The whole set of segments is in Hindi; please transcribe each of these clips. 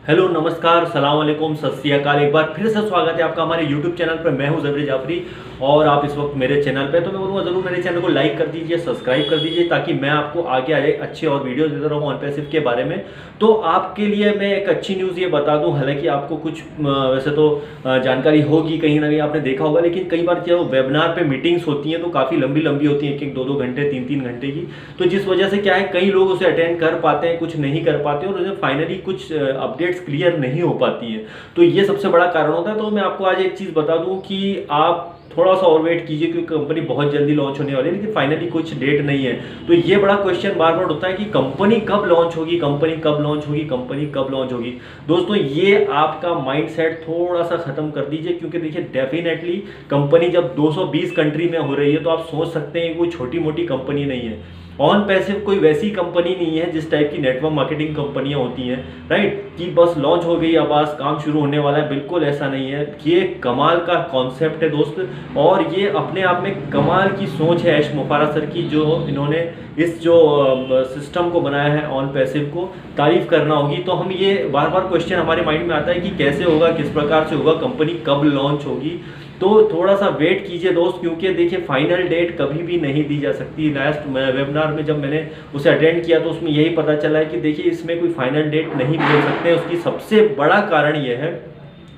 हेलो, नमस्कार, सलाम वालेकुम, सत श्री अकाल। एक बार फिर से स्वागत है आपका हमारे यूट्यूब चैनल पर। मैं हूं जबरी जाफरी और आप इस वक्त मेरे चैनल पे, तो मैं बोलूँगा ज़रूर मेरे चैनल को लाइक कर दीजिए, सब्सक्राइब कर दीजिए, ताकि मैं आपको आगे आए अच्छे और वीडियोस देता रहूँ ऑन पैसिव के बारे में। तो आपके लिए मैं एक अच्छी न्यूज़ ये बता दूँ, हालांकि आपको कुछ वैसे तो जानकारी होगी, कहीं ना कहीं आपने देखा होगा, लेकिन कई बार क्या वेबिनार पे मीटिंग्स होती हैं तो काफ़ी लंबी लंबी होती हैं, एक एक दो दो घंटे, तीन तीन घंटे की। तो जिस वजह से क्या है, कई लोग उसे अटेंड कर पाते हैं, कुछ नहीं कर पाते, और उन्हें फाइनली कुछ अपडेट्स क्लियर नहीं हो पाती है। तो ये सबसे बड़ा कारण होता है। तो मैं आपको आज एक चीज़ बता दूं कि आप थोड़ा सा और वेट कीजिए, क्योंकि कंपनी बहुत जल्दी लॉन्च होने वाली है, लेकिन फाइनली कुछ डेट नहीं है। तो ये बड़ा क्वेश्चन बार बार उठता है कि कंपनी कब लॉन्च होगी, कंपनी कब लॉन्च होगी, कंपनी कब लॉन्च होगी। दोस्तों, ये आपका माइंडसेट थोड़ा सा खत्म कर दीजिए, क्योंकि देखिए डेफिनेटली कंपनी जब 220 कंट्री में हो रही है, तो आप सोच सकते हैं कि कोई छोटी मोटी कंपनी नहीं है। ऑन पैसिव कोई वैसी कंपनी नहीं है जिस टाइप की नेटवर्क मार्केटिंग कंपनियां होती हैं, राइट, कि बस लॉन्च हो गई, अब आज काम शुरू होने वाला है। बिल्कुल ऐसा नहीं है। ये कमाल का कॉन्सेप्ट है दोस्त, और ये अपने आप में कमाल की सोच है ऐश मुफारा सर की, जो इन्होंने इस जो सिस्टम को बनाया है ऑन पैसिव को, तारीफ करना होगी। तो हम ये बार बार क्वेश्चन हमारे माइंड में आता है कि कैसे होगा, किस प्रकार से होगा, कंपनी कब लॉन्च होगी। तो थोड़ा सा वेट कीजिए दोस्त, क्योंकि देखिए फाइनल डेट कभी भी नहीं दी जा सकती। लास्ट वेबिनार में जब मैंने उसे अटेंड किया तो उसमें यही पता चला है कि देखिए इसमें कोई फाइनल डेट नहीं बोल सकते। उसकी सबसे बड़ा कारण यह है,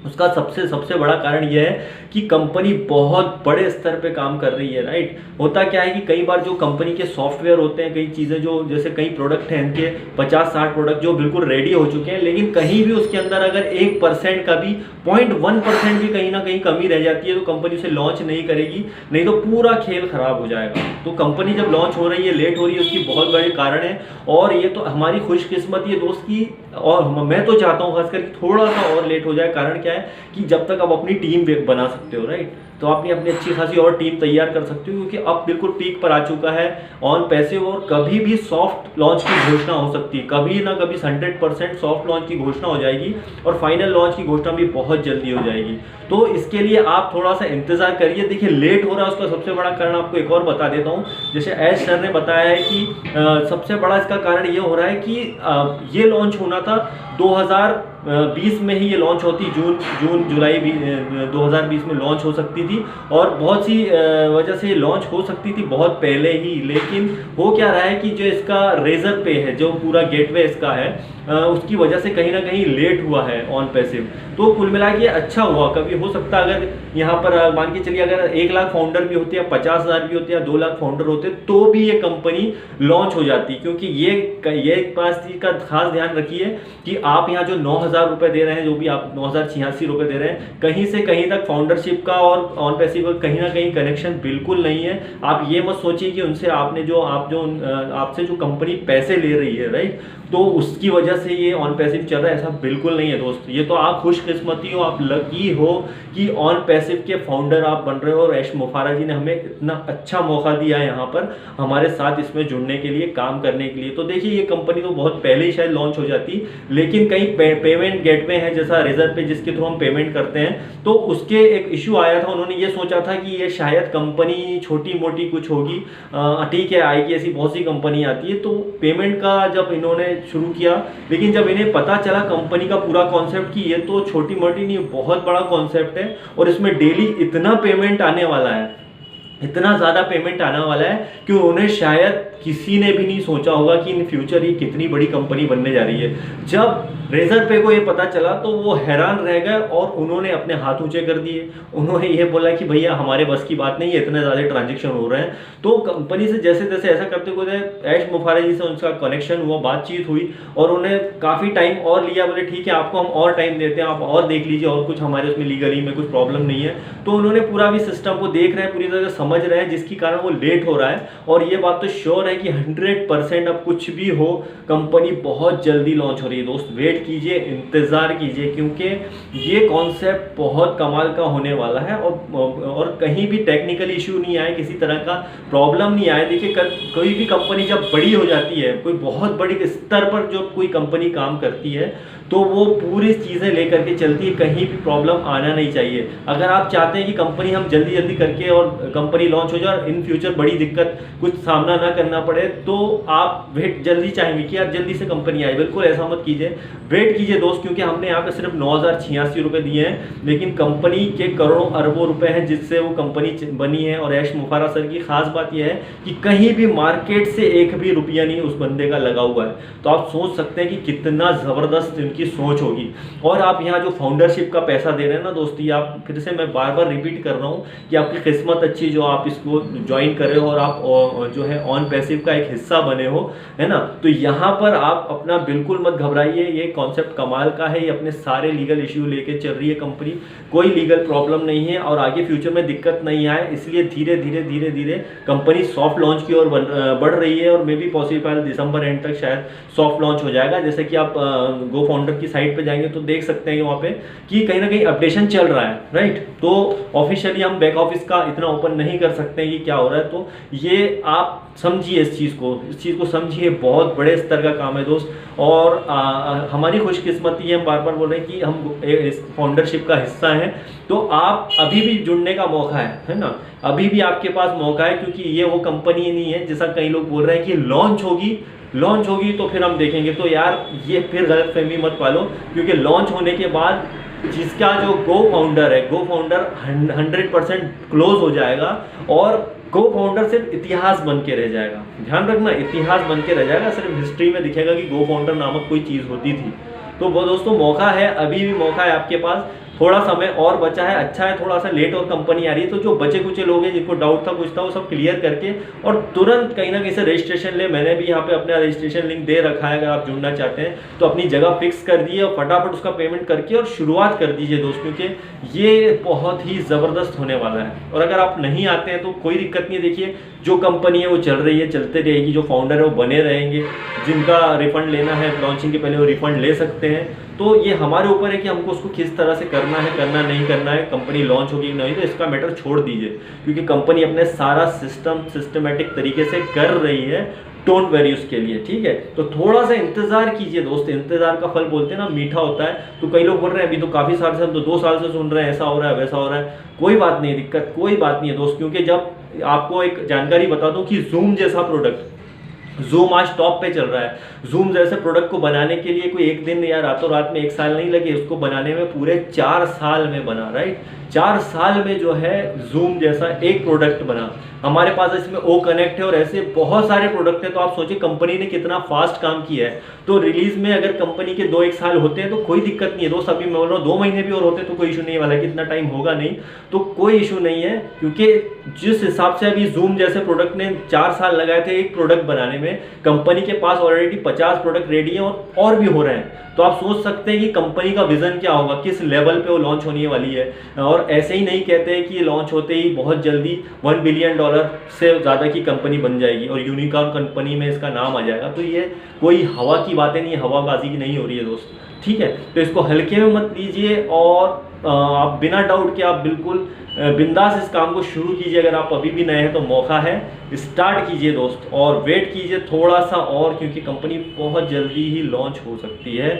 उसका सबसे बड़ा कारण यह है कि कंपनी बहुत बड़े स्तर पे काम कर रही है, राइट। होता क्या है कि कई बार जो कंपनी के सॉफ्टवेयर होते हैं, कई चीज़ें जो जैसे कई प्रोडक्ट हैं, इनके 50-60 प्रोडक्ट जो बिल्कुल रेडी हो चुके हैं, लेकिन कहीं भी उसके अंदर अगर 1% का भी 0.1% भी कहीं ना कहीं कमी रह जाती है, तो कंपनी उसे लॉन्च नहीं करेगी, नहीं तो पूरा खेल खराब हो जाएगा। तो कंपनी जब लॉन्च हो रही है, लेट हो रही है, उसकी बहुत बड़े कारण है। और ये तो हमारी खुशकिस्मती है दोस्त की, और मैं तो चाहता हूँ खासकर थोड़ा सा और लेट हो जाए। कारण क्या है कि जब तक आप अपनी टीम बना सकते हो, राइट, तो आप अपनी अच्छी खासी और टीम तैयार कर सकते हो, क्योंकि अब बिल्कुल पीक पर आ चुका है ऑन पैसिव। और कभी भी सॉफ्ट लॉन्च की घोषणा हो सकती है, कभी ना कभी 100% सॉफ्ट लॉन्च की घोषणा हो जाएगी, और फाइनल लॉन्च की घोषणा भी बहुत जल्दी हो जाएगी। तो इसके लिए आप थोड़ा सा इंतजार करिए। देखिए लेट हो रहा है, उसका सबसे बड़ा कारण आपको एक और बता देता हूँ। जैसे एस सर ने बताया है कि सबसे बड़ा इसका कारण ये हो रहा है कि ये लॉन्च होना था 2020 में ही, ये लॉन्च होती, जून जुलाई भी 2020 में लॉन्च हो सकती थी, और बहुत सी वजह से ये लॉन्च हो सकती थी बहुत पहले ही। लेकिन हो क्या रहा है कि जो इसका रेजर पे है, जो पूरा गेटवे इसका है, उसकी वजह से कहीं ना कहीं लेट हुआ है ऑन पैसिव। तो कुल मिला के अच्छा हुआ। कभी हो सकता अगर यहाँ पर मान के चलिए अगर 1 लाख फाउंडर भी होते हैं, 50,000 भी होते हैं, 2 लाख फाउंडर होते, तो भी ये कंपनी लॉन्च हो जाती। क्योंकि ये एक बात का खास ध्यान रखिए कि आप यहाँ जो 9,000 रुपये दे रहे हैं, जो भी आप 9,086 रुपये दे रहे हैं, कहीं से कहीं तक फाउंडरशिप का और ऑन पैसिव का कहीं ना कहीं कनेक्शन बिल्कुल नहीं है। आप ये मत सोचिए कि उनसे आपसे जो कंपनी पैसे ले रही है, राइट, तो उसकी वजह से ये ऑन पैसिव चल रहा है, ऐसा बिल्कुल नहीं है दोस्त। ये तो आप खुशकिस्मती हो, आप लकी हो कि ऑन पैसिव के फाउंडर आप बन रहे हो, और ऐश मुफारा जी ने हमें इतना अच्छा मौका दिया है यहाँ पर हमारे साथ इसमें जुड़ने के लिए, काम करने के लिए। तो देखिए ये कंपनी तो बहुत पहले ही शायद लॉन्च हो जाती, लेकिन कई पेमेंट गेटवे हैं, जैसा रेजर पे जिसके थ्रू हम पेमेंट करते हैं, तो उसके एक इशू आया था। उन्होंने ये सोचा था कि ये शायद कंपनी छोटी मोटी कुछ होगी, ठीक है, आएगी, ऐसी बहुत सी कंपनी आती है। तो पेमेंट का जब इन्होंने शुरू किया, लेकिन जब इन्हें पता चला कंपनी का पूरा कॉन्सेप्ट कि ये तो छोटी मोटी नहीं, बहुत बड़ा कॉन्सेप्ट है, और इसमें डेली इतना पेमेंट आने वाला है, इतना ज़्यादा पेमेंट आने वाला है कि उन्हें शायद किसी ने भी नहीं सोचा होगा कि इन फ्यूचर ये कितनी बड़ी कंपनी बनने जा रही है। जब रेजर पे को ये पता चला तो वो हैरान रह गए, और उन्होंने अपने हाथ ऊंचे कर दिए। उन्होंने ये बोला कि भैया हमारे बस की बात नहीं है, इतने ज़्यादा ट्रांजेक्शन हो रहे हैं। तो कंपनी से जैसे तैसे ऐसा करते हुए ऐश मुफारा जी से उनका कनेक्शन हुआ, बातचीत हुई, और उन्हें काफ़ी टाइम और लिया। बोले ठीक है, आपको हम और टाइम देते हैं, आप और देख लीजिए, और कुछ हमारे उसमें लीगली में कुछ प्रॉब्लम नहीं है। तो उन्होंने पूरा भी सिस्टम को देख रहे हैं, पूरी तरह समझ रहे हैं, जिसके कारण वो लेट हो रहा है। और ये बात तो श्योर है कि 100% अब कुछ भी हो, कंपनी बहुत जल्दी लॉन्च हो रही है दोस्त। वेट कीजिए, इंतजार कीजिए, क्योंकि ये कॉन्सेप्ट बहुत कमाल का होने वाला है, और कहीं भी टेक्निकल इशू नहीं आए, किसी तरह का प्रॉब्लम नहीं आए। देखिए कोई भी कंपनी जब बड़ी हो जाती है, कोई बहुत बड़ी स्तर पर जो कोई कंपनी काम करती है, तो वो पूरी चीज़ें लेकर के चलती है, कहीं भी प्रॉब्लम आना नहीं चाहिए। अगर आप चाहते हैं कि कंपनी हम जल्दी जल्दी करके और कंपनी लॉन्च हो जाए और इन फ्यूचर बड़ी दिक्कत कुछ सामना ना करना पड़े, तो आप वेट जल्दी चाहेंगे कि यार जल्दी से कंपनी आए, बिल्कुल ऐसा मत कीजिए, वेट कीजिए दोस्त, क्योंकि हमने यहाँ पे सिर्फ 9,086 रुपये दिए हैं, लेकिन कंपनी के करोड़ों अरबों रुपए हैं जिससे वो कंपनी बनी है। और ऐश मुफारा सर की खास बात यह है कि कहीं भी मार्केट से एक भी रुपया नहीं उस बंदे का लगा हुआ है। तो आप सोच सकते हैं कि कितना ज़बरदस्त इनकी सोच होगी। और आप यहाँ जो फाउंडरशिप का पैसा दे रहे हैं ना दोस्ती, आप फिर से मैं बार बार रिपीट कर रहा हूँ कि आपकी किस्मत अच्छी जो आप इसको ज्वाइन कर रहे हो और आप जो है ऑन पैसिव का एक हिस्सा बने हो, है ना। तो यहाँ पर आप अपना बिल्कुल मत घबराइए, ये कॉन्सेप्ट कमाल का है, ये अपने सारे लीगल इश्यू लेके चल रही है कंपनी, कोई लीगल प्रॉब्लम नहीं है और आगे फ्यूचर में दिक्कत नहीं आए, इसलिए धीरे धीरे धीरे धीरे कंपनी सॉफ्ट लॉन्च की ओर बढ़ रही है। और may be possible December and तक शायद सॉफ्ट लॉन्च हो जाएगा। जैसे कि आप गो फाउंडर की साइट पे जाएंगे तो देख सकते हैं वहाँ पे कि कहीं ना कहीं अपडेशन चल रहा है, राइट। तो ऑफिशियली हम बैक ऑफिस का इतना ओपन नहीं कर सकते हैं कि क्या हो रहा है, तो ये आप समझिए इस चीज़ को समझिए, बहुत बड़े स्तर का काम है दोस्त। और हमारी खुशकिस्मती है, हम बार बार बोल रहे हैं कि हम इस फाउंडरशिप का हिस्सा हैं, तो आप अभी भी जुड़ने का मौका है ना, अभी भी आपके पास मौका है, क्योंकि ये वो कंपनी नहीं है जैसा कई लोग बोल रहे हैं कि लॉन्च होगी तो फिर हम देखेंगे। तो यार ये फिर गलतफहमी मत पालो, क्योंकि लॉन्च होने के बाद जिसका जो गो फाउंडर है, गो फाउंडर 100% क्लोज हो जाएगा और गो फाउंडर सिर्फ इतिहास बन के रह जाएगा। ध्यान रखना, इतिहास बन के रह जाएगा, सिर्फ हिस्ट्री में दिखेगा कि गो फाउंडर नामक कोई चीज़ होती थी। तो वो दोस्तों मौका है, अभी भी मौका है आपके पास, थोड़ा समय और बचा है। अच्छा है थोड़ा सा लेट और कंपनी आ रही है, तो जो बचे कुचे लोग हैं जिनको डाउट था कुछ था वो सब क्लियर करके और तुरंत कहीं ना कहीं से रजिस्ट्रेशन ले। मैंने भी यहाँ पे अपना रजिस्ट्रेशन लिंक दे रखा है, अगर आप जुड़ना चाहते हैं तो अपनी जगह फिक्स कर दिए और फटाफट उसका पेमेंट करके और शुरुआत कर दीजिए दोस्त, क्योंकि ये बहुत ही ज़बरदस्त होने वाला है। और अगर आप नहीं आते हैं तो कोई दिक्कत नहीं, देखिए जो कंपनी है वो चल रही है, चलते रहेगी, जो फाउंडर है वो बने रहेंगे, जिनका रिफंड लेना है लॉन्चिंग के पहले वो रिफंड ले सकते हैं। तो ये हमारे ऊपर है कि हमको उसको किस तरह से करना है, करना नहीं करना है, कंपनी लॉन्च होगी नहीं, तो इसका मैटर छोड़ दीजिए, क्योंकि कंपनी अपने सारा सिस्टमेटिक तरीके से कर रही है। डोंट वरी उसके लिए, ठीक है। तो थोड़ा सा इंतजार कीजिए दोस्त, इंतजार का फल बोलते हैं ना मीठा होता है। तो कई लोग बोल रहे हैं अभी तो काफ़ी साल से, हम तो 2 साल से सुन रहे हैं ऐसा हो रहा है वैसा हो रहा है, कोई बात नहीं, दिक्कत कोई बात नहीं है दोस्त। क्योंकि जब आपको एक जानकारी बता दूं कि जूम जैसा प्रोडक्ट, जूम आज टॉप पे चल रहा है, जूम जैसे प्रोडक्ट को बनाने के लिए कोई एक दिन या रातों रात में 1 साल नहीं लगे, उसको बनाने में पूरे 4 साल में बना, राइट। 4 साल में जो है जूम जैसा एक प्रोडक्ट बना। हमारे पास इसमें ओ कनेक्ट है और ऐसे बहुत सारे प्रोडक्ट हैं। तो आप सोचिए कंपनी ने कितना फास्ट काम किया है। तो रिलीज में अगर कंपनी के 2-1 साल होते हैं तो कोई दिक्कत नहीं है दोस्त। अभी मैं बोल रहा हूँ 2 महीने भी और होते तो कोई इशू नहीं वाला है कि इतना टाइम होगा नहीं, तो कोई इशू नहीं है। क्योंकि जिस हिसाब से अभी जूम जैसे प्रोडक्ट ने 4 साल लगाए थे एक प्रोडक्ट बनाने में, कंपनी के पास ऑलरेडी 50 प्रोडक्ट रेडी हैं और भी हो रहे हैं। तो आप सोच सकते हैं कि कंपनी का विजन क्या होगा, किस लेवल पे वो लॉन्च होने वाली है। और ऐसे ही नहीं कहते हैं कि लॉन्च होते ही बहुत जल्दी $1 बिलियन से ज़्यादा की कंपनी बन जाएगी और यूनिकॉर्न कंपनी में इसका नाम आ जाएगा। तो ये कोई हवा की बातें नहीं, हवाबाजी की नहीं हो रही है दोस्त, ठीक है। तो इसको हल्के में मत लीजिए और आप बिना डाउट के आप बिल्कुल बिंदास इस काम को शुरू कीजिए। अगर आप अभी भी नए हैं तो मौका है, स्टार्ट कीजिए दोस्त और वेट कीजिए थोड़ा सा और, क्योंकि कंपनी बहुत जल्दी ही लॉन्च हो सकती है।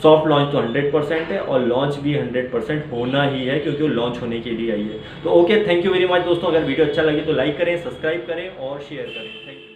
सॉफ्ट लॉन्च तो 100% है और लॉन्च भी 100% होना ही है, क्योंकि वो लॉन्च होने के लिए आई है। तो okay, thank you very much दोस्तों। अगर वीडियो अच्छा लगे तो लाइक करें, सब्सक्राइब करें और शेयर करें। Thank you.